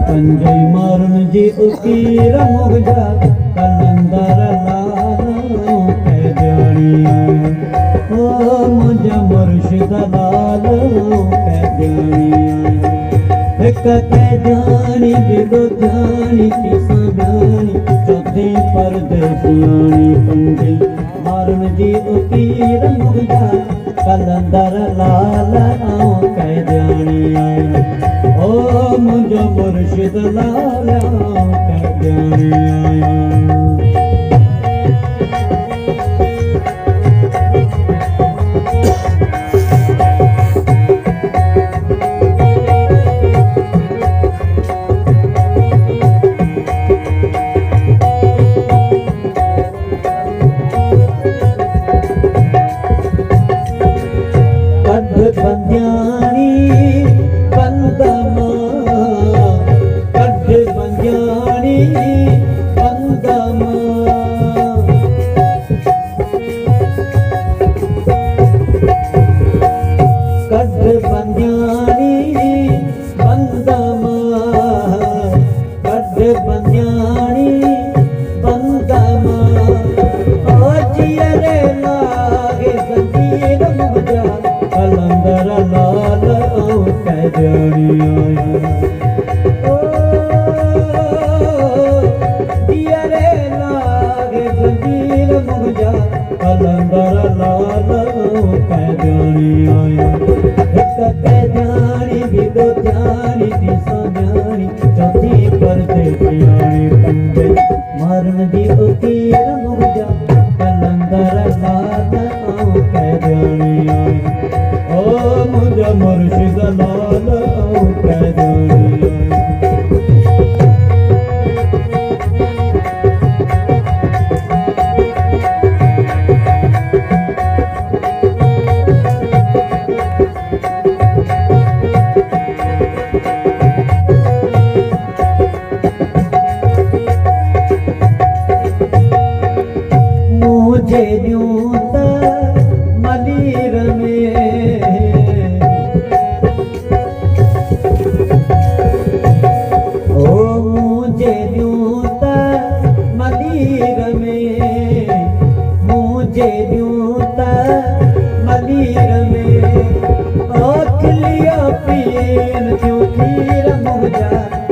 पंजई मारन जी उकीर मुगजा कलंदर लालो कह जानी ओ मुझे मुर्शिद लालो कह जानी एक कह जानी बिलो जानी तीसा जानी चौथी परदेसियानी पंजई मारन जी उकीर मुगजा कलंदर लालो कह जानी ओ मुझे मुर्शिद लाला कह जानी मुर्शिद लाल कह जानी मुझे न्यूता मलीर में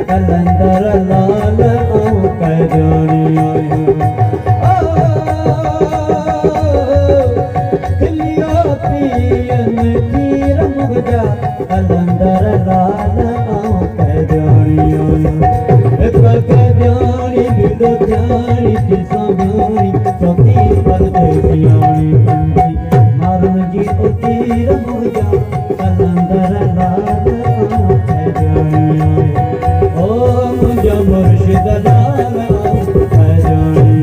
कलंदर लाल कह जानी खिलिया पियन खीर मुगजा कलंदर लाल कह जानी कह जानी बिलो जानी दिशा जानी चौथी परदेसियानी पंजी मारन जी उतीर मुगजा कलंदर लाल कह जानी मुझे मुर्शिद लाला कह जानी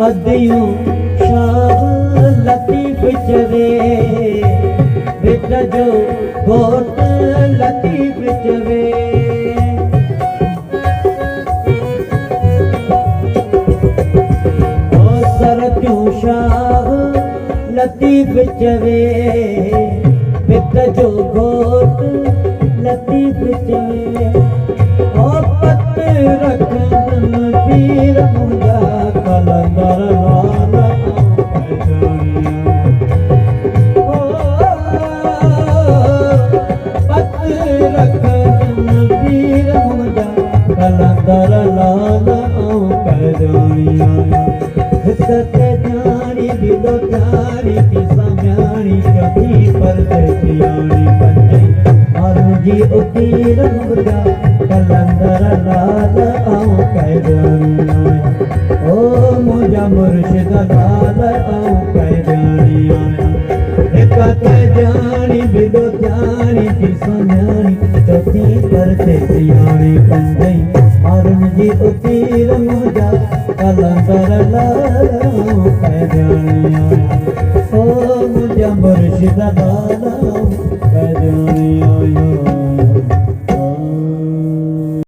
अदियों शाह लतीफ चवे बेटा जो घोट लतीफ चवे ओ सर क्यों शाह लतीफ चवे बेटा जो घोट लतीफ चवे ओ पत रखन पीर मुझा कलंदर लाला कलंदर लाला कह जानी कह जानी दिलो जानी की समझानी कभी परदेसियानी पंजई जी उतीर मुर्गा कलंदर लाल आऊं कैदानी आया ओ मुझा मुर्शिद लाल आऊं कैदानी आया एक कैदानी बिदो जानी जी सुनानी चौथी परते सियाणी कंदई हारून जी उतीर मुर्गा कलंदर लाल आऊं कैदानी आया ओ मुझा मुर्शिद लाल